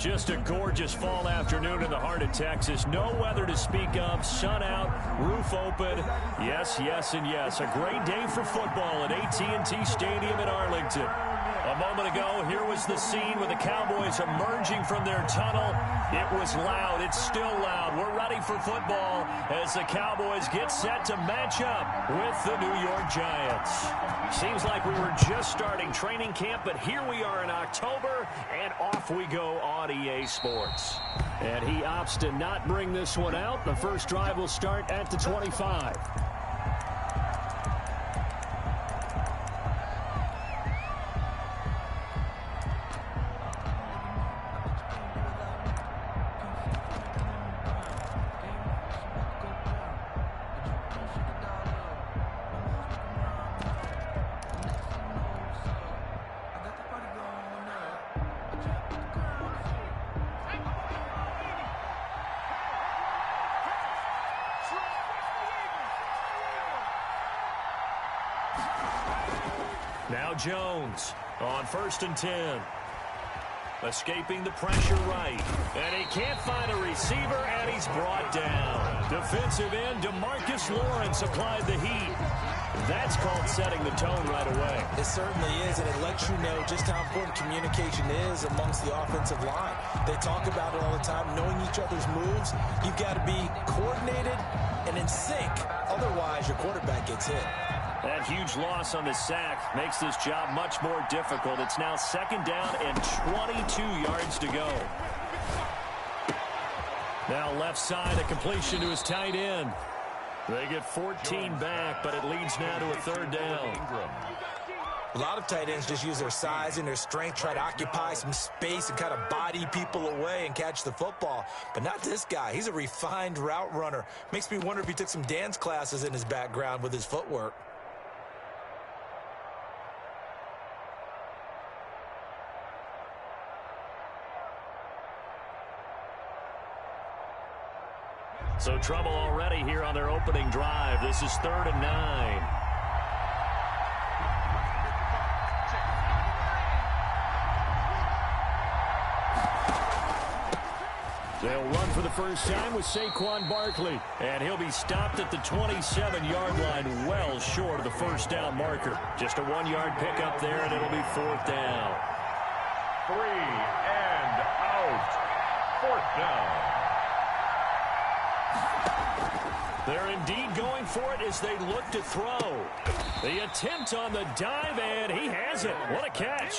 Just a gorgeous fall afternoon in the heart of Texas. No weather to speak of. Sun out, roof open. Yes, yes, and yes. A great day for football at AT&T Stadium in Arlington. A moment ago, here was the scene with the Cowboys emerging from their tunnel. It was loud. It's still loud. We're ready for football as the Cowboys get set to match up with the New York Giants. Seems like we were just starting training camp, but here we are in October, and off we go on EA Sports. And he opts to not bring this one out. The first drive will start at the 25. Now Jones on 1st and 10. Escaping the pressure right. And he can't find a receiver, and he's brought down. Defensive end DeMarcus Lawrence applied the heat. That's called setting the tone right away. It certainly is, and it lets you know just how important communication is amongst the offensive line. They talk about it all the time, knowing each other's moves. You've got to be coordinated and in sync. Otherwise, your quarterback gets hit. That huge loss on the sack makes this job much more difficult. It's now 2nd down and 22 yards to go. Now left side, a completion to his tight end. They get 14 back, but it leads now to a 3rd down. A lot of tight ends just use their size and their strength, try to occupy some space and kind of body people away and catch the football. But not this guy. He's a refined route runner. Makes me wonder if he took some dance classes in his background with his footwork. So trouble already here on their opening drive. This is 3rd and 9. They'll run for the first time with Saquon Barkley. And he'll be stopped at the 27-yard line, well short of the 1st down marker. Just a 1-yard pickup there, and it'll be 4th down. 3 and out. 4th down. They're indeed going for it as they look to throw. The attempt on the dive, and he has it. What a catch.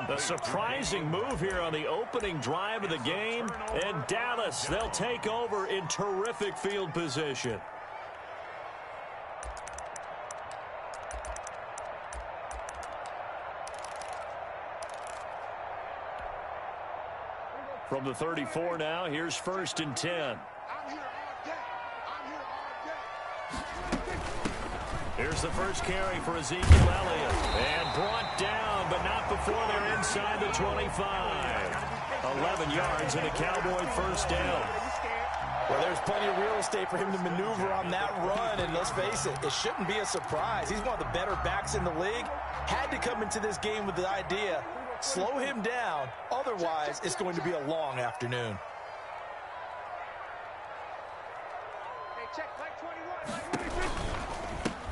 A surprising move here on the opening drive of the game. And Dallas, they'll take over in terrific field position. From the 34 now, here's 1st and 10. Here's the first carry for Ezekiel Elliott. And brought down, but not before they're inside the 25. 11 yards and a Cowboy 1st down. Well, there's plenty of real estate for him to maneuver on that run. And let's face it, it shouldn't be a surprise. He's one of the better backs in the league. Had to come into this game with the idea, slow him down. Otherwise, it's going to be a long afternoon.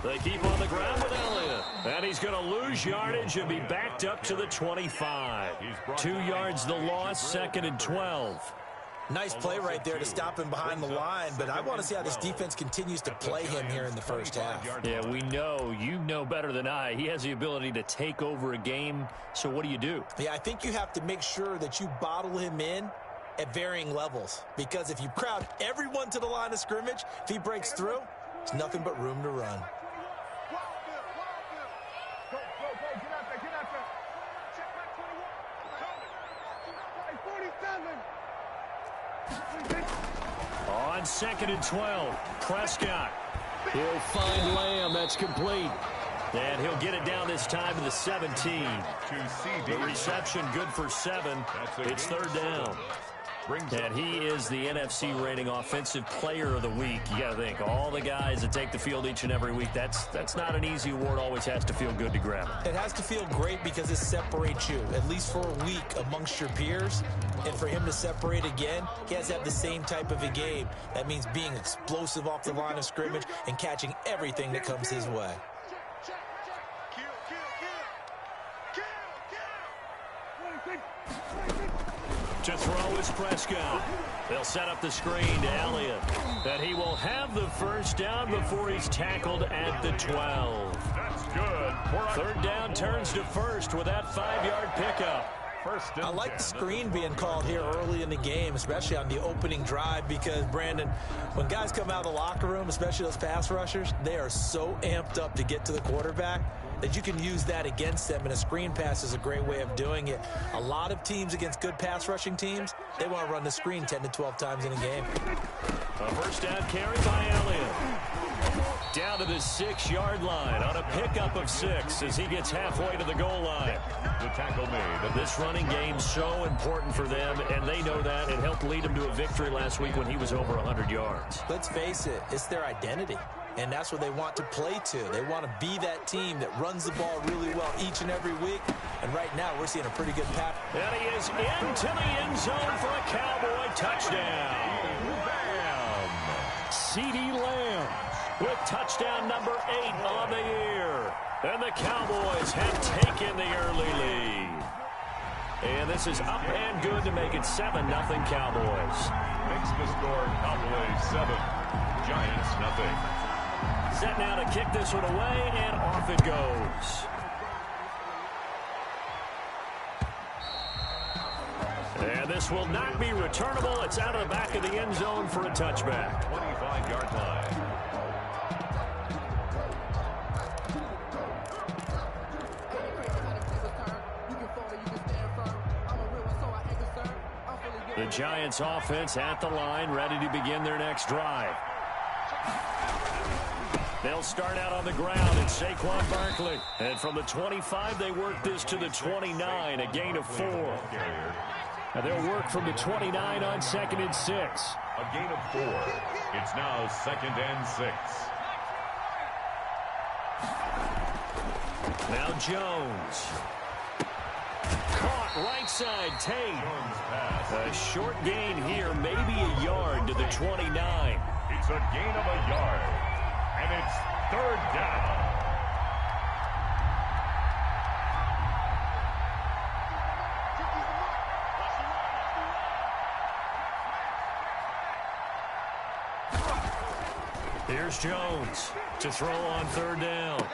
They keep on the ground with Elliott. And he's going to lose yardage and be backed up to the 25. 2 yards the loss, 2nd and 12. Nice play right there to stop him behind the line, but I want to see how this defense continues to play him here in the 1st half. Yeah, we know. You know better than I. He has the ability to take over a game, so what do? Yeah, I think you have to make sure that you bottle him in at varying levels, because if you crowd everyone to the line of scrimmage, if he breaks through, there's nothing but room to run. On 2nd and 12, Prescott. He'll find Lamb. That's complete. And he'll get it down this time to the 17. The reception good for 7. It's 3rd down. And he is the NFC rating offensive player of the week. You got to think, all the guys that take the field each and every week, that's not an easy award. Always has to feel good to grab it. It has to feel great because it separates you, at least for a week, amongst your peers. And for him to separate again, he has to have the same type of a game. That means being explosive off the line of scrimmage and catching everything that comes his way. To throw is Prescott. They'll set up the screen to Elliott. And he will have the first down before he's tackled at the 12. That's good. Third down turns to first with that 5-yard pickup. I like the screen being called here early in the game, especially on the opening drive, because, Brandon, when guys come out of the locker room, especially those pass rushers, they are so amped up to get to the quarterback that you can use that against them, and a screen pass is a great way of doing it. A lot of teams against good pass rushing teams, they want to run the screen 10 to 12 times in a game. A first down carry by Elliott. Down to the 6-yard line on a pickup of 6 as he gets halfway to the goal line. The tackle made. This running game so important for them, and they know that. It helped lead them to a victory last week when he was over 100 yards. Let's face it, it's their identity. And that's what they want to play to. They want to be that team that runs the ball really well each and every week. And right now, we're seeing a pretty good pass. And he is into the end zone for a Cowboy touchdown. Bam! CeeDee Lamb with touchdown number 8 on the year. And the Cowboys have taken the early lead. And this is up and good to make it 7-0 Cowboys. Makes the score Cowboys 7, Giants nothing. Set now to kick this one away, and off it goes. And this will not be returnable. It's out of the back of the end zone for a touchback. 25-yard line. The Giants offense at the line, ready to begin their next drive. They'll start out on the ground. It's Saquon Barkley. And from the 25, they work this to the 29, a gain of 4. And they'll work from the 29 on 2nd and 6. A gain of 4. It's now 2nd and 6. Now Jones. Caught right side, Tate. A short gain here, maybe a yard to the 29. It's a gain of a yard. And it's 3rd down. Here's Jones to throw on 3rd down.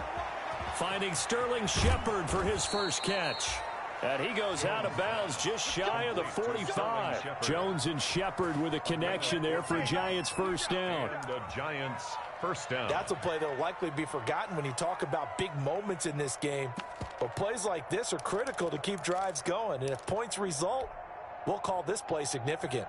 Finding Sterling Shepard for his first catch. And he goes out of bounds just shy of the 45. Jones and Shepard with a connection there for a Giants first down. And the Giants first down. That's a play that will likely be forgotten when you talk about big moments in this game. But plays like this are critical to keep drives going. And if points result, we'll call this play significant.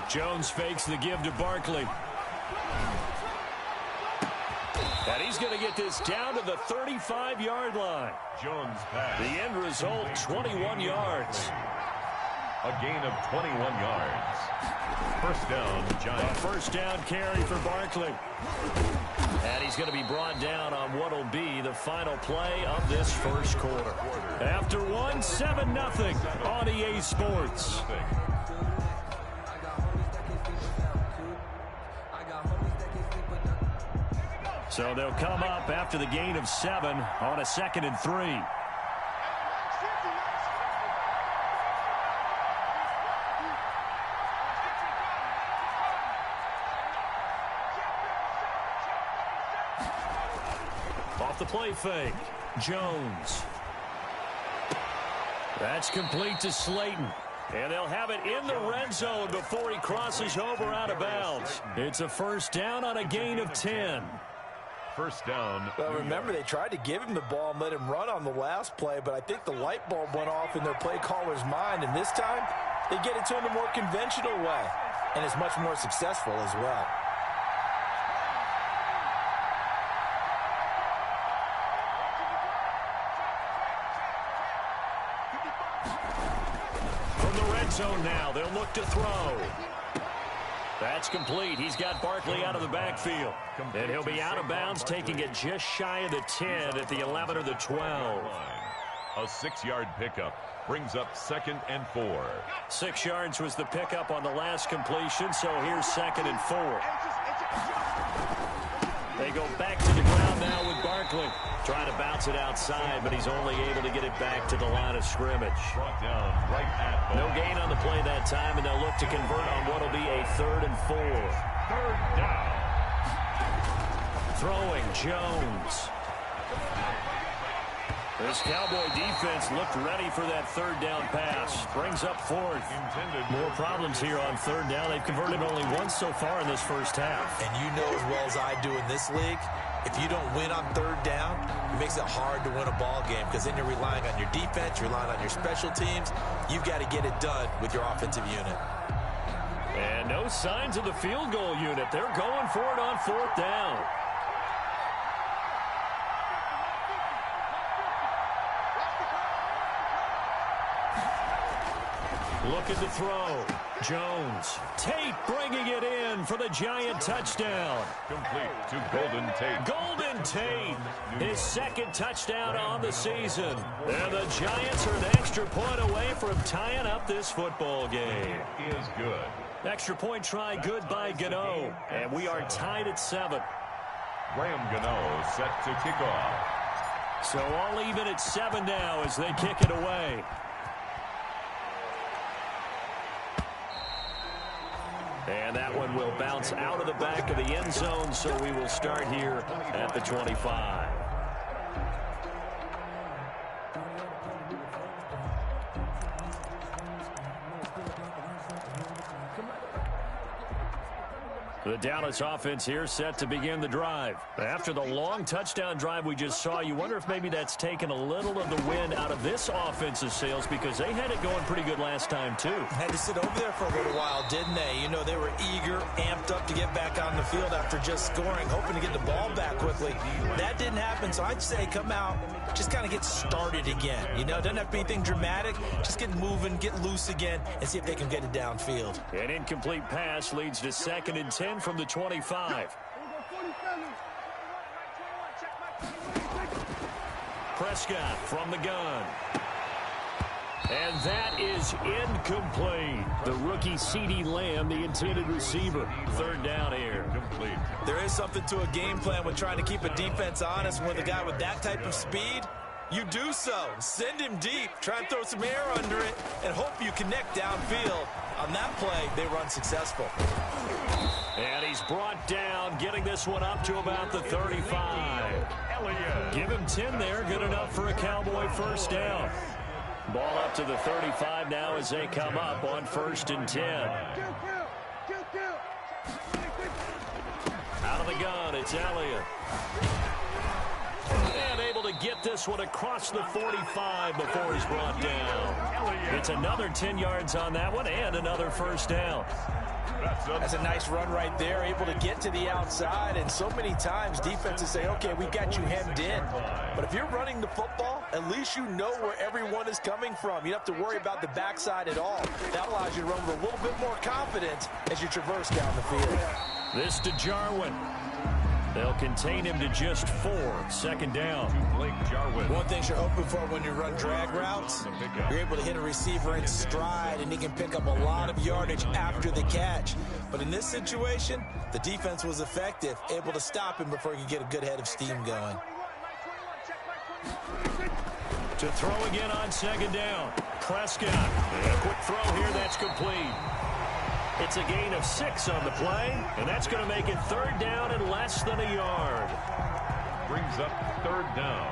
Jones fakes the give to Barkley. And he's going to get this down to the 35-yard line. Jones pass. The end result, 21 yards. A gain of 21 yards. First down, Giants. A first down carry for Barkley. And he's going to be brought down on what will be the final play of this first quarter. After one, 7-0 on EA Sports. So they'll come up after the gain of 7 on a 2nd and 3. Off the play fake, Jones. That's complete to Slayton. And they'll have it in the red zone before he crosses over out of bounds. It's a first down on a gain of 10. First down. Well, remember, they tried to give him the ball and let him run on the last play, but I think the light bulb went off in their play caller's mind, and this time they get it to him a more conventional way, and it's much more successful as well. red zone now. They'll look to throw. That's complete. He's got Barkley out of the backfield. And he'll be out of bounds, taking it just shy of the 10 at the 11 or the 12. A 6-yard pickup brings up 2nd and 4. 6 yards was the pickup on the last completion, so here's 2nd and 4. They go back to the ground now with Barkley. Trying to bounce it outside, but he's only able to get it back to the line of scrimmage. Brought down right at no gain on the play that time, and they'll look to convert on what will be a 3rd and 4. 3rd down. Throwing Jones. This Cowboy defense looked ready for that 3rd down pass. Brings up 4th. More problems here on 3rd down. They've converted only once so far in this first half. And you know as well as I do in this league, if you don't win on 3rd down, it makes it hard to win a ball game because then you're relying on your defense, you're relying on your special teams. You've got to get it done with your offensive unit. And no signs of the field goal unit. They're going for it on 4th down. Looking to throw. Jones. Tate bringing it in for the Giant touchdown. Complete to Golden Tate. Golden Tate. His 2nd touchdown on the season. And the Giants are an extra point away from tying up this football game. It is good. Extra point try good by Gano. And we are tied at 7. Graham Gano set to kick off. So all even at 7 now as they kick it away. And that one will bounce out of the back of the end zone, so we will start here at the 25. The Dallas offense here set to begin the drive. After the long touchdown drive we just saw, you wonder if maybe that's taken a little of the wind out of this offensive sails because they had it going pretty good last time too. Had to sit over there for a little while, didn't they? You know, they were eager, amped up to get back on the field after just scoring, hoping to get the ball back quickly. That didn't happen, so I'd say come out, just kind of get started again. You know, it doesn't have to be anything dramatic. Just get moving, get loose again, and see if they can get it downfield. An incomplete pass leads to 2nd and 10 from the 25. Prescott from the gun. And that is incomplete. The rookie CeeDee Lamb, the intended receiver. 3rd down here. Complete. There is something to a game plan with trying to keep a defense honest. With a guy with that type of speed, you do so. Send him deep. Try and throw some air under it and hope you connect downfield. On that play, they run successful. And he's brought down, getting this one up to about the 35. Give him 10 there, good enough for a Cowboy 1st down. Ball up to the 35 now as they come up on 1st and 10. Out of the gun, it's Elliott. And able to get this one across the 45 before he's brought down. It's another 10 yards on that one and another 1st down. That's a nice run right there, able to get to the outside. And so many times defenses say, okay, we've got you hemmed in. But if you're running the football, at least you know where everyone is coming from. You don't have to worry about the backside at all. That allows you to run with a little bit more confidence as you traverse down the field. This to Jarwin. They'll contain him to just 4. 2nd down. Blake Jarwin. One thing you're hoping for when you run drag routes, you're able to hit a receiver in stride, and he can pick up a lot of yardage after the catch. But in this situation, the defense was effective, able to stop him before he could get a good head of steam going. To throw again on 2nd down. Prescott. A quick throw here, that's complete. It's a gain of 6 on the play, and that's going to make it 3rd down and less than a yard. Brings up 3rd down.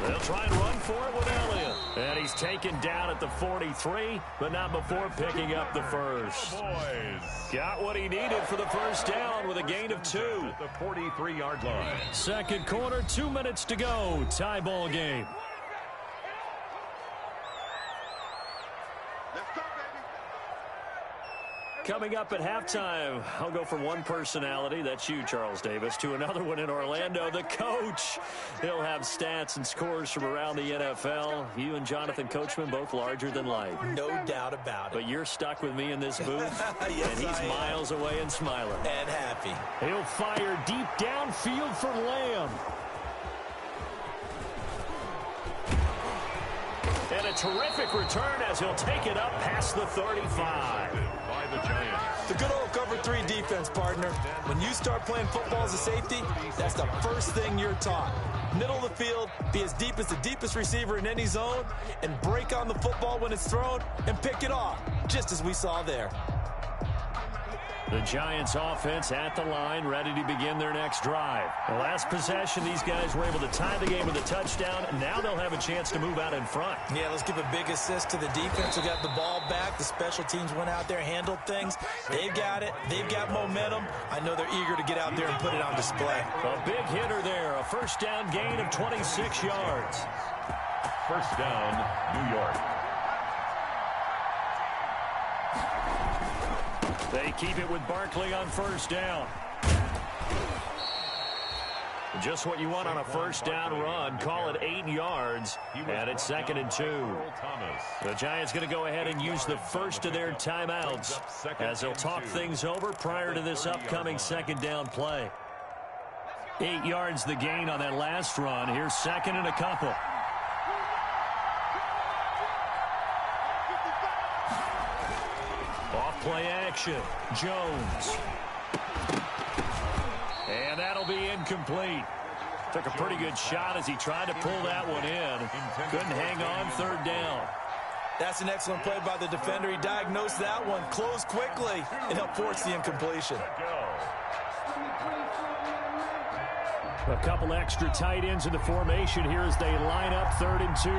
They'll try and run for it with Elliott. And he's taken down at the 43, but not before picking up the 1st. Boys. Got what he needed for the 1st down with a gain of 2. At the 43-yard line. 2nd quarter, 2 minutes to go. Tie ball game. Coming up at halftime, I'll go from one personality, that's you, Charles Davis, to another one in Orlando, the coach. He'll have stats and scores from around the NFL. You and Jonathan Coachman both larger than life. No doubt about it. But you're stuck with me in this booth, Yes, and he's miles away and smiling. And happy. He'll fire deep downfield for Lamb. And a terrific return as he'll take it up past the 35. By the Giants. The good old cover 3 defense, partner. When you start playing football as a safety, that's the first thing you're taught. Middle of the field, be as deep as the deepest receiver in any zone, and break on the football when it's thrown and pick it off, just as we saw there. The Giants offense at the line, ready to begin their next drive. The last possession, these guys were able to tie the game with a touchdown. Now they'll have a chance to move out in front. Yeah, let's give a big assist to the defense who got the ball back. The special teams went out there, handled things. They've got it. They've got momentum. I know they're eager to get out there and put it on display. A big hitter there, a first down gain of 26 yards. First down, New York. They keep it with Barkley on first down. Just what you want on a first down run. Call it 8 yards, and it's 2nd and 2. The Giants going to go ahead and use the first of their timeouts as they'll talk things over prior to this upcoming second down play. 8 yards the gain on that last run. Here's 2nd and a couple. Play action. Jones. And that'll be incomplete. Took a pretty good shot as he tried to pull that one in. Couldn't hang on, 3rd down. That's an excellent play by the defender. He diagnosed that one, closed quickly, and helped force the incompletion. A couple extra tight ends in the formation here as they line up 3rd and 2.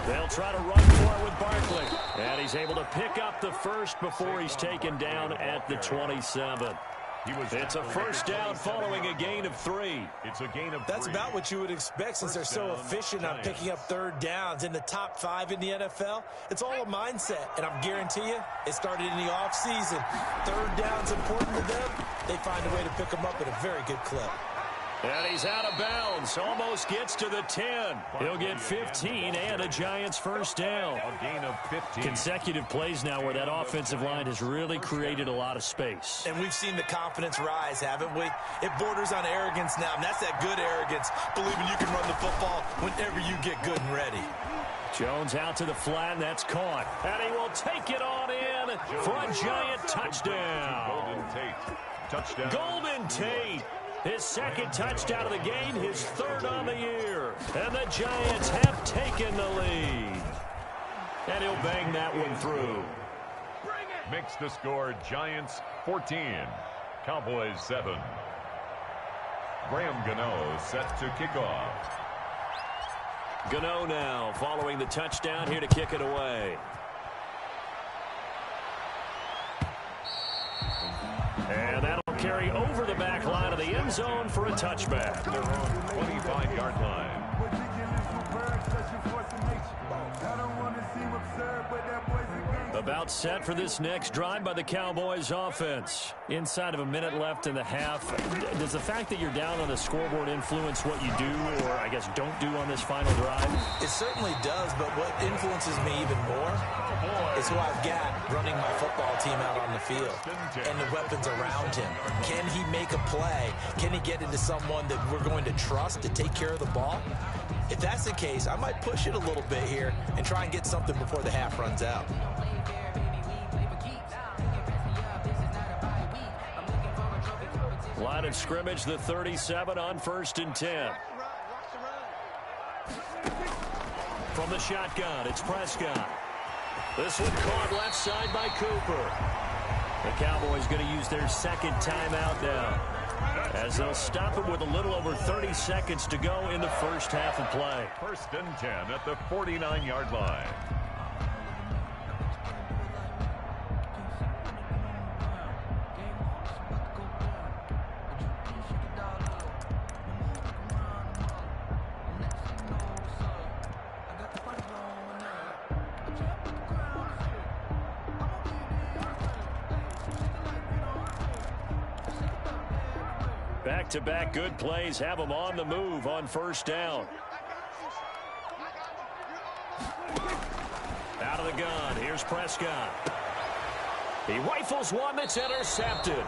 They'll try to run for it with Barkley. And he's able to pick up the first before he's taken down at the 27. It's a first down following a gain of 3. It's a gain of 3. That's about what you would expect since they're so efficient on picking up 3rd downs. In the top 5 in the NFL, it's all a mindset. And I'm guarantee you, it started in the offseason. 3rd down's important to them. They find a way to pick them up at a very good clip. And he's out of bounds. Almost gets to the 10. He'll get 15 and a Giants first down. A gain of 15. Consecutive plays now where that offensive line has really created a lot of space. And we've seen the confidence rise, haven't we? It borders on arrogance now, and that's that good arrogance, believing you can run the football whenever you get good and ready. Jones out to the flat, and that's caught. And he will take it on in for a Giant touchdown. Golden Tate. Touchdown. Golden Tate. His 2nd touchdown of the game, his 3rd on the year. And the Giants have taken the lead. And he'll bang that one through. Makes the score Giants 14, Cowboys 7. Graham Gano set to kick off. Gano now following the touchdown here to kick it away. And that'll carry over the back line of the end zone for a touchback. Their own 25-yard line. About set for this next drive by the Cowboys offense. Inside of a minute left in the half. Does the fact that you're down on the scoreboard influence what you do or, I guess, don't do on this final drive? It certainly does, but what influences me even more is who I've got running my football team out on the field and the weapons around him. Can he make a play? Can he get into someone that we're going to trust to take care of the ball? If that's the case, I might push it a little bit here and try and get something before the half runs out. Line of scrimmage, the 37 on 1st and 10. From the shotgun, it's Prescott. This one caught left side by Cooper. The Cowboys going to use their 2nd timeout now, as they'll stop it with a little over 30 seconds to go in the first half of play. 1st and 10 at the 49-yard line. Back-to-back good plays have them on the move on first down. Out of the gun, here's Prescott. He rifles one that's intercepted.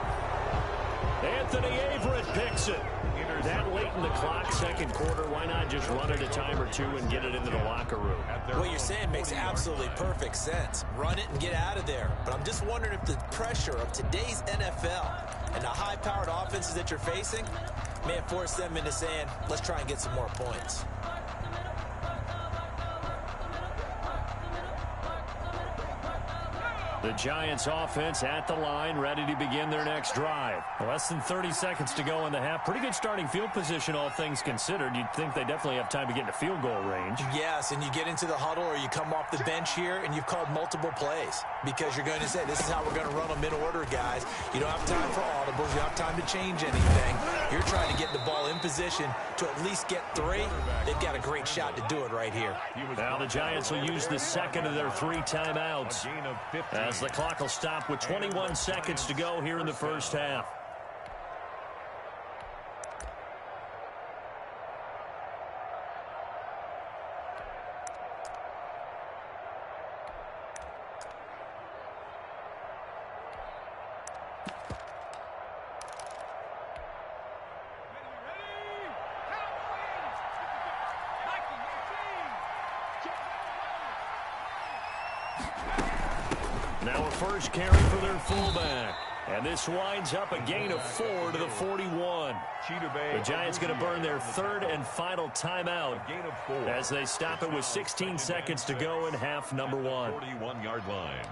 Anthony Averett picks it. That late in the clock, second quarter, why not just run it a time or two and get it into the locker room? What you're saying makes absolutely perfect sense. Run it and get out of there. But I'm just wondering if the pressure of today's NFL and the high-powered offenses that you're facing may have forced them into saying, let's try and get some more points. The Giants offense at the line, ready to begin their next drive. Less than 30 seconds to go in the half. Pretty good starting field position, all things considered. You'd think they definitely have time to get into field goal range. Yes, and you get into the huddle or you come off the bench here and you've called multiple plays because you're going to say, this is how we're going to run them in order, guys. You don't have time for audibles. You don't have time to change anything. You're trying to get the ball in position to at least get 3. They've got a great shot to do it right here. Now the Giants will use the second of their 3 timeouts. As the clock will stop with 21 seconds to go here in the first half. Now a first carry for their fullback. And this winds up a gain of 4 to the 41. The Giants going to burn their 3rd and final timeout as they stop it with 16 seconds to go in half number 1. 41-yard line.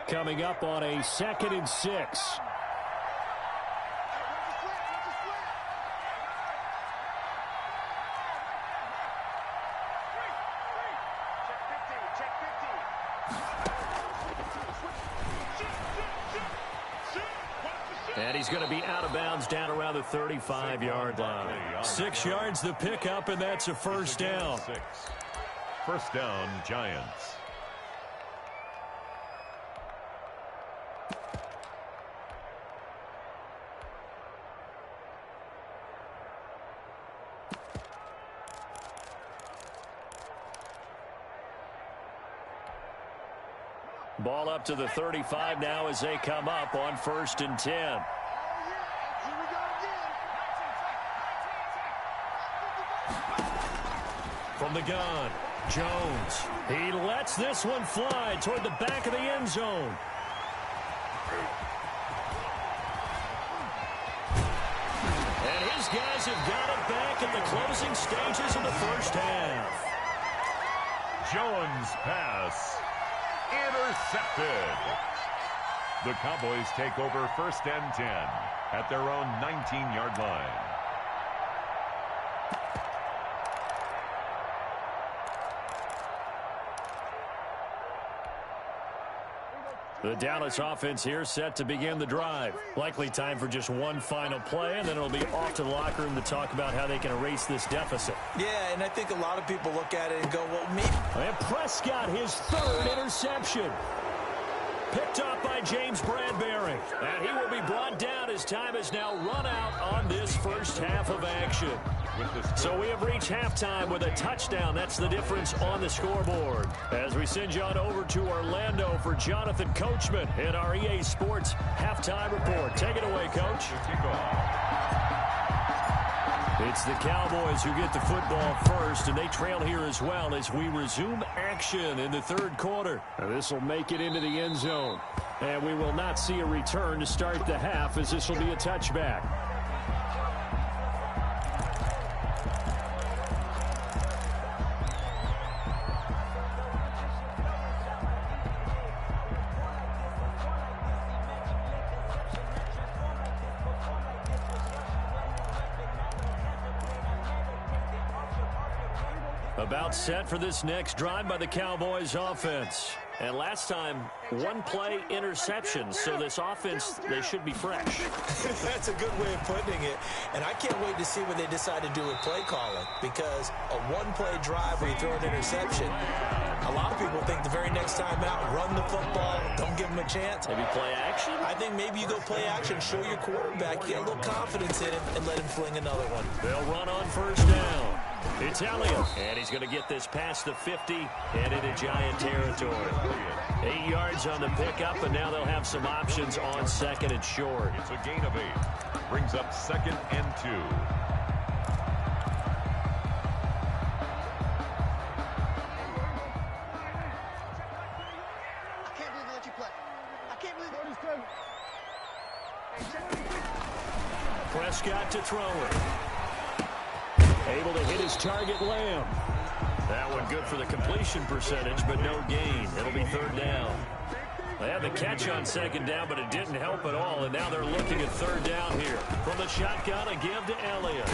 Coming up on a 2nd and 6. And he's going to be out of bounds down around the 35-yard line. 6 yards the pickup, and that's a first down. First down, Giants. Ball up to the 35 now as they come up on 1st and 10. From the gun, Jones. He lets this one fly toward the back of the end zone. And his guys have got it back in the closing stages of the first half. Jones' pass intercepted. The Cowboys take over 1st and 10 at their own 19-yard line. The Dallas offense here set to begin the drive. Likely time for just one final play, and then it'll be off to the locker room to talk about how they can erase this deficit. Yeah, and I think a lot of people look at it and go, well, maybe. And Prescott, his 3rd interception. Picked off by James Bradbury. And he will be brought down as time has now run out on this first half of action. So we have reached halftime with a touchdown. That's the difference on the scoreboard. As we send you on over to Orlando for Jonathan Coachman in our EA Sports Halftime Report. Take it away, Coach. It's the Cowboys who get the football first, and they trail here as well as we resume action in the 3rd quarter. Now this will make it into the end zone, and we will not see a return to start the half as this will be a touchback. About set for this next drive by the Cowboys offense. And last time, one play interception. So this offense, they should be fresh. That's a good way of putting it. And I can't wait to see what they decide to do with play calling, because a one-play drive where you throw an interception, a lot of people think the very next time out, run the football, don't give them a chance. Maybe play action? I think maybe you go play action, show your quarterback, get a little confidence in him, and let him fling another one. They'll run on first down. It's Elliott, and he's going to get this past the 50 and into Giant territory. 8 yards on the pickup, and now they'll have some options on second and short. It's a gain of 8. Brings up 2nd and 2. Prescott to throw it. Able to hit his target, Lamb. That one good for the completion percentage, but no gain. It'll be 3rd down. They had the catch on 2nd down, but it didn't help at all, and now they're looking at 3rd down here. From the shotgun, a give to Elliott.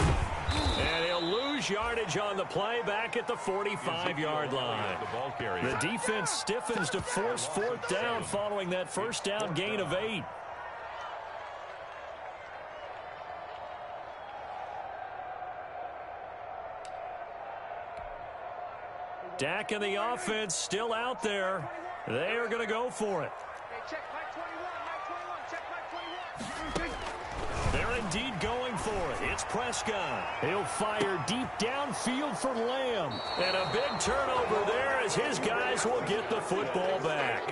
And he'll lose yardage on the play back at the 45-yard line. The defense stiffens to force 4th down following that first down gain of 8. Dak and the offense still out there. They are going to go for it. They're indeed going for it. It's Prescott. He'll fire deep downfield for Lamb. And a big turnover there as his guys will get the football back.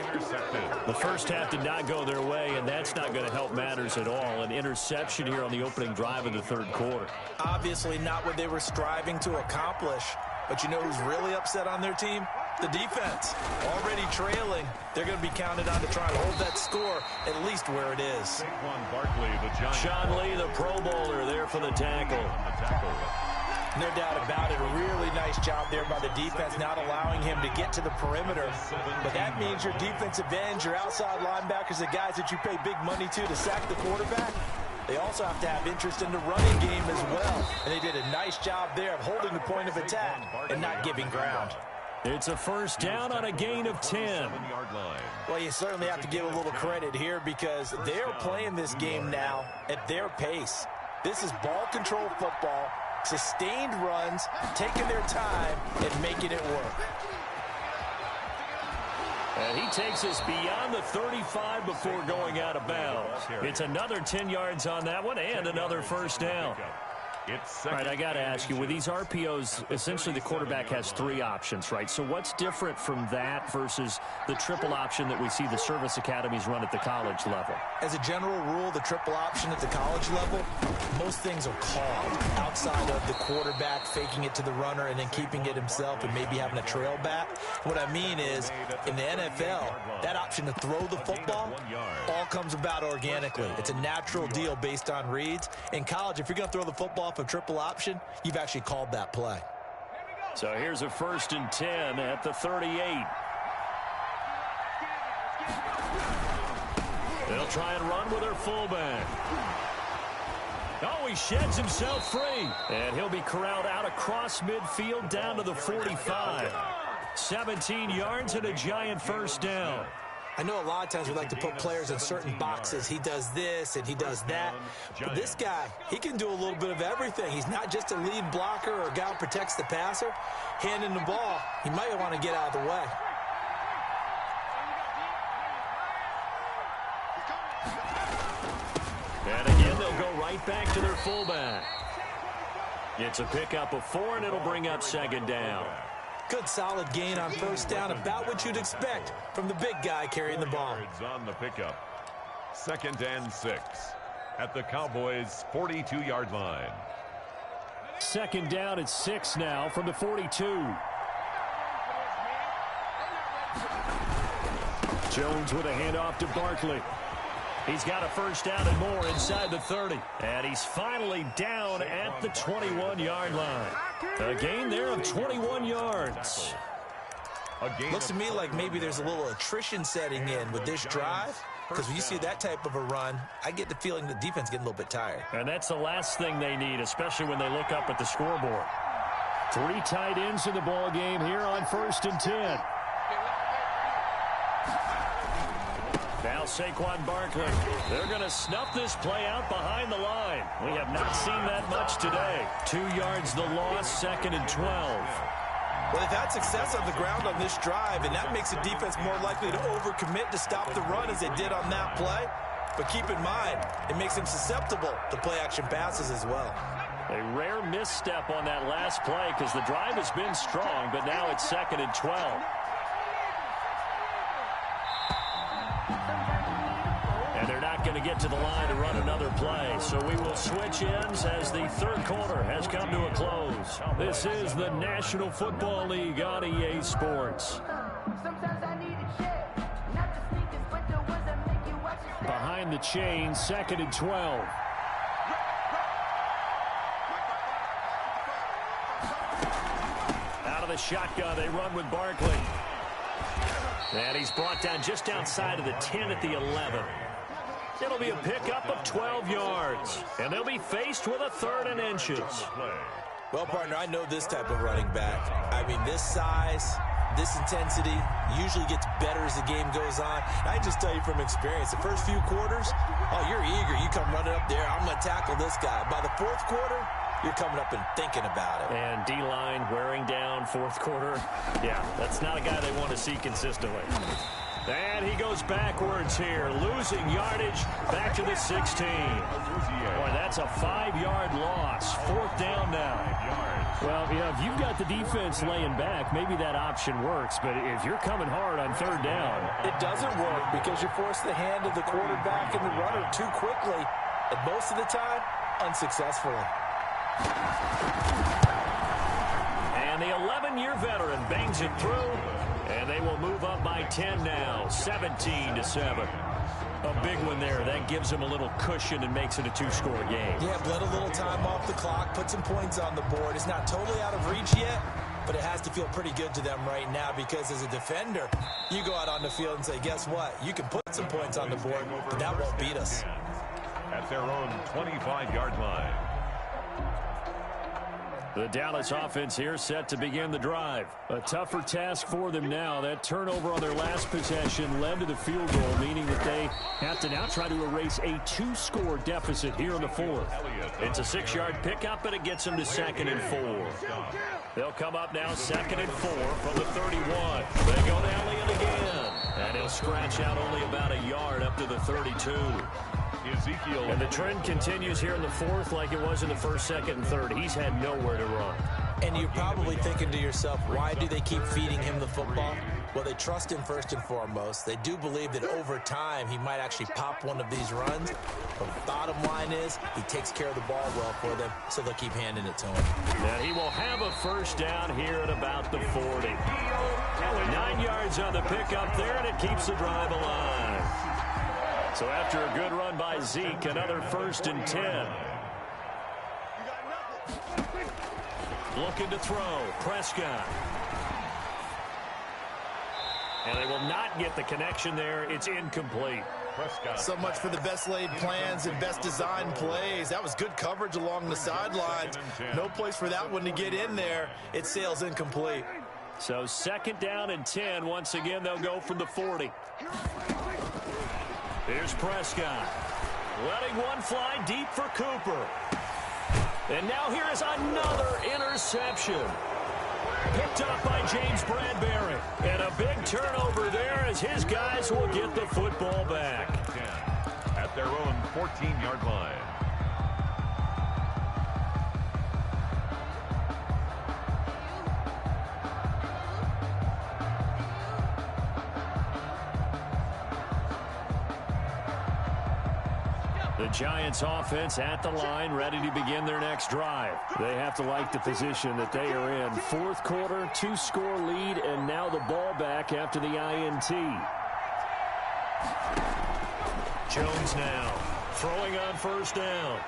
The first half did not go their way, and that's not going to help matters at all. An interception here on the opening drive of the 3rd quarter. Obviously not what they were striving to accomplish. But you know who's really upset on their team? The defense. Already trailing. They're going to be counted on to try and hold that score at least where it is. Sean Lee, the Pro Bowler, there for the tackle. No doubt about it. A really nice job there by the defense, not allowing him to get to the perimeter. But that means your defensive ends, your outside linebackers, the guys that you pay big money to sack the quarterback, they also have to have interest in the running game as well. And they did a nice job there of holding the point of attack and not giving ground. It's a first down on a gain of 10. Well, you certainly have to give a little credit here because they're playing this game now at their pace. This is ball control football, sustained runs, taking their time and making it work. And he takes us beyond the 35 before going out of bounds. It's another 10 yards on that one and another first down. All right, I got to ask you, with these RPOs, essentially the quarterback has 3 options, right? So what's different from that versus the triple option that we see the service academies run at the college level? As a general rule, the triple option at the college level, most things are called outside of the quarterback faking it to the runner and then keeping it himself and maybe having a trail back. What I mean is, in the NFL, that option to throw the football all comes about organically. It's a natural deal based on reads. In college, if you're going to throw the football off a triple option, you've actually called that play. So here's a 1st and 10 at the 38. They'll try and run with their fullback. Oh, he sheds himself free. And he'll be corralled out across midfield down to the 45. 17 yards and a Giant first down. I know a lot of times we like to put players in certain boxes. He does this and he does that. But this guy, he can do a little bit of everything. He's not just a lead blocker or a guy who protects the passer. Handing the ball, he might want to get out of the way. And again, they'll go right back to their fullback. It's a pickup of 4, and it'll bring up 2nd down. Good solid gain on first down, about what you'd expect from the big guy carrying the ball. On the pickup. 2nd and 6 at the Cowboys' 42-yard line. 2nd down at 6 now from the 42. Jones with a handoff to Barkley. He's got a first down and more inside the 30. And he's finally down at the 21-yard line. A gain there of 21 yards. Looks to me like maybe there's a little attrition setting in with this drive. Because when you see that type of a run, I get the feeling the defense getting a little bit tired. And that's the last thing they need, especially when they look up at the scoreboard. 3 tight ends in the ball game here on 1st and 10. Saquon Barkley. They're going to snuff this play out behind the line. We have not seen that much today. 2 yards the loss, 2nd and 12. Well, they've had success on the ground on this drive, and that makes the defense more likely to overcommit to stop the run as they did on that play. But keep in mind, it makes them susceptible to play-action passes as well. A rare misstep on that last play because the drive has been strong, but now it's 2nd and 12. And they're not going to get to the line to run another play. So we will switch ends as the third quarter has come to a close. This is the National Football League on EA Sports. Behind the chain, 2nd and 12. Out of the shotgun, they run with Barkley. And he's brought down just outside of the 10 at the 11. It'll be a pickup of 12 yards. And they'll be faced with a 3rd and inches. Well, partner, I know this type of running back. I mean, this size, this intensity usually gets better as the game goes on. I just tell you from experience, the first few quarters, oh, you're eager. You come running up there, I'm going to tackle this guy. By the 4th quarter, you're coming up and thinking about it. And D-line wearing down 4th quarter. Yeah, that's not a guy they want to see consistently. And he goes backwards here, losing yardage back to the 16. Boy, that's a 5-yard loss. 4th down now. Well, yeah, if you've got the defense laying back, maybe that option works. But if you're coming hard on 3rd down, it doesn't work because you force the hand of the quarterback and the runner too quickly. And most of the time, unsuccessfully. And the 11-year veteran bangs it through. And they will move up by 10 now, 17-7. A big one there. That gives them a little cushion and makes it a 2-score game. Yeah, bled a little time off the clock, put some points on the board. It's not totally out of reach yet, but it has to feel pretty good to them right now because as a defender, you go out on the field and say, guess what? You can put some points on the board, but that won't beat us. At their own 25-yard line. The Dallas offense here set to begin the drive. A tougher task for them now. That turnover on their last possession led to the field goal, meaning that they have to now try to erase a 2-score deficit here in the 4th. It's a 6-yard pickup, and it gets them to 2nd and 4. They'll come up now 2nd and 4 from the 31. They go to Elliott again. And he'll scratch out only about a yard up to the 32. Ezekiel. And the trend continues here in the 4th like it was in the 1st, 2nd, and 3rd. He's had nowhere to run. And you're probably thinking to yourself, why do they keep feeding him the football? Well, they trust him first and foremost. They do believe that over time he might actually pop one of these runs. But the bottom line is he takes care of the ball well for them, so they'll keep handing it to him. And he will have a 1st down here at about the 40. 9 yards on the pickup there, and it keeps the drive alive. So after a good run by Zeke, another 1st and 10. Looking to throw. Prescott. And they will not get the connection there. It's incomplete. Prescott. So much for the best laid plans and best designed plays. That was good coverage along the sidelines. No place for that one to get in there. It sails incomplete. So 2nd down and 10. Once again, they'll go from the 40. Here's Prescott. Letting one fly deep for Cooper. And now here is another interception. Picked up by James Bradbury. And a big turnover there as his guys will get the football back. At their own 14-yard line. The Giants offense at the line, ready to begin their next drive. They have to like the position that they are in. 4th quarter, 2-score lead, and now the ball back after the INT. Jones now throwing on 1st down.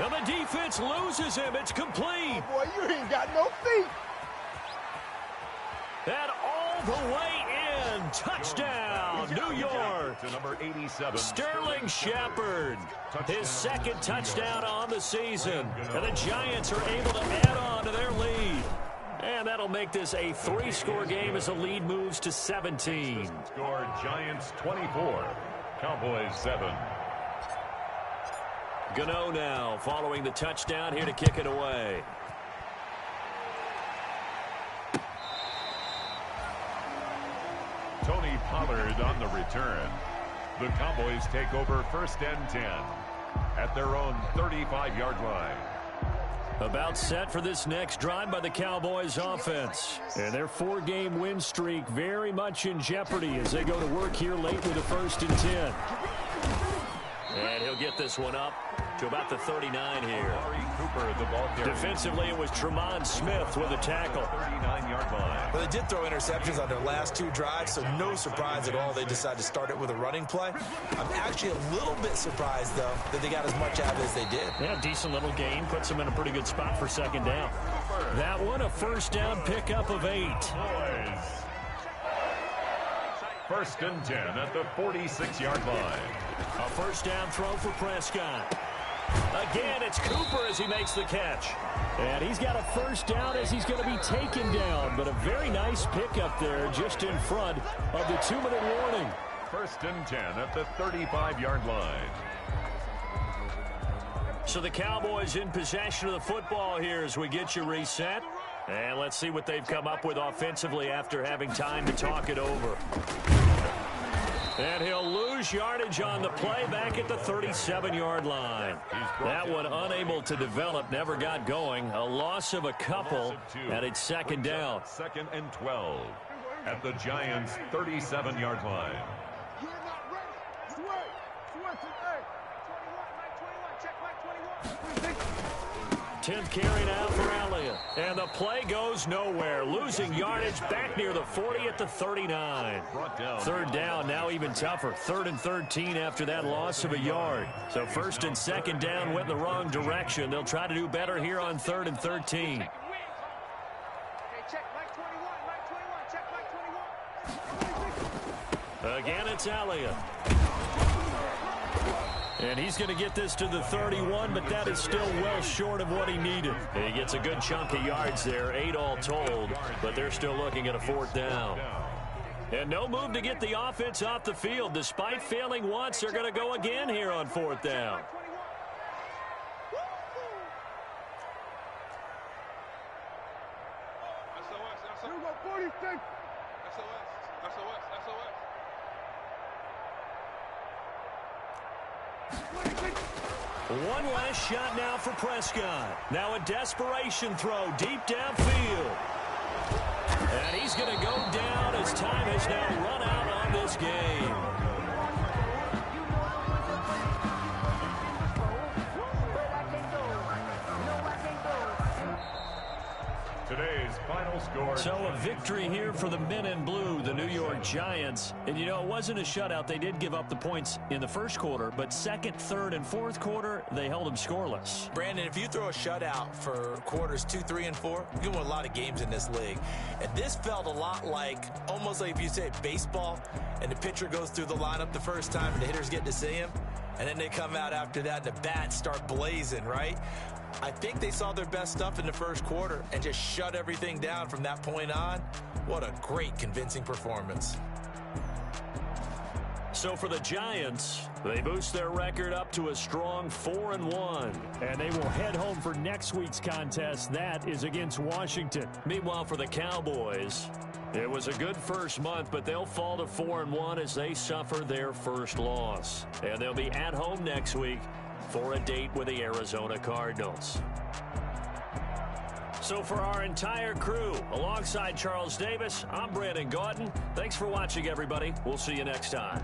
And the defense loses him. It's complete. Boy, you ain't got no feet. And all the way in. Touchdown, New York. To number 87. Sterling Shepard, his 2nd touchdown on the season. And the Giants are able to add on to their lead. And that'll make this a 3-score game as the lead moves to 17. Score Giants 24, Cowboys 7. Gano now following the touchdown here to kick it away. Tony Pollard on the return. The Cowboys take over 1st and 10 at their own 35-yard line. About set for this next drive by the Cowboys offense. And their 4-game win streak very much in jeopardy as they go to work here late with a 1st and 10. And he'll get this one up to about the 39 here. Cooper, the ball carrier. Defensively, it was Tremont Smith with a tackle. 39-yard line. Well, they did throw interceptions on their last 2 drives, so no surprise at all they decided to start it with a running play. I'm actually a little bit surprised, though, that they got as much out of it as they did. Yeah, decent little gain. Puts them in a pretty good spot for 2nd down. That one, a 1st down pickup of 8. 1st and 10 at the 46-yard line. A 1st down throw for Prescott. Again, it's Cooper as he makes the catch. And he's got a 1st down as he's going to be taken down. But a very nice pickup there just in front of the 2-minute warning. 1st and 10 at the 35-yard line. So the Cowboys in possession of the football here as we get you reset. And let's see what they've come up with offensively after having time to talk it over. And he'll lose yardage on the play back at the 37-yard line. That one unable to develop, never got going. A loss of a couple, and it's 2nd down. 2nd and 12 at the Giants' 37-yard line. 10th carry now for Elliott. And the play goes nowhere. Losing yardage back near the 40 at the 39. 3rd down, now even tougher. 3rd and 13 after that loss of a yard. So 1st and 2nd down went in the wrong direction. They'll try to do better here on 3rd and 13. Again, it's Elliott. And he's going to get this to the 31, but that is still well short of what he needed. And he gets a good chunk of yards there, 8 all told, but they're still looking at a 4th down. And no move to get the offense off the field. Despite failing once, they're going to go again here on 4th down. One last shot now for Prescott. Now a desperation throw deep downfield. And he's going to go down as time has now run out on this game. Today's final score. So a victory here for the men in blue, the New York Giants. And, you know, it wasn't a shutout. They did give up the points in the 1st quarter, but 2nd, 3rd, and 4th quarter, they held them scoreless. Brandon, if you throw a shutout for quarters 2, 3, and 4, you win a lot of games in this league. And this felt a lot like, almost like if you say baseball, and the pitcher goes through the lineup the first time, and the hitters get to see him, and then they come out after that, and the bats start blazing, right? I think they saw their best stuff in the 1st quarter and just shut everything down from that point on. What a great, convincing performance. So for the Giants, they boost their record up to a strong 4-1. And they will head home for next week's contest. That is against Washington. Meanwhile, for the Cowboys, it was a good first month, but they'll fall to 4-1 as they suffer their first loss. And they'll be at home next week for a date with the Arizona Cardinals. So for our entire crew, alongside Charles Davis, I'm Brandon Gaudin. Thanks for watching, everybody. We'll see you next time.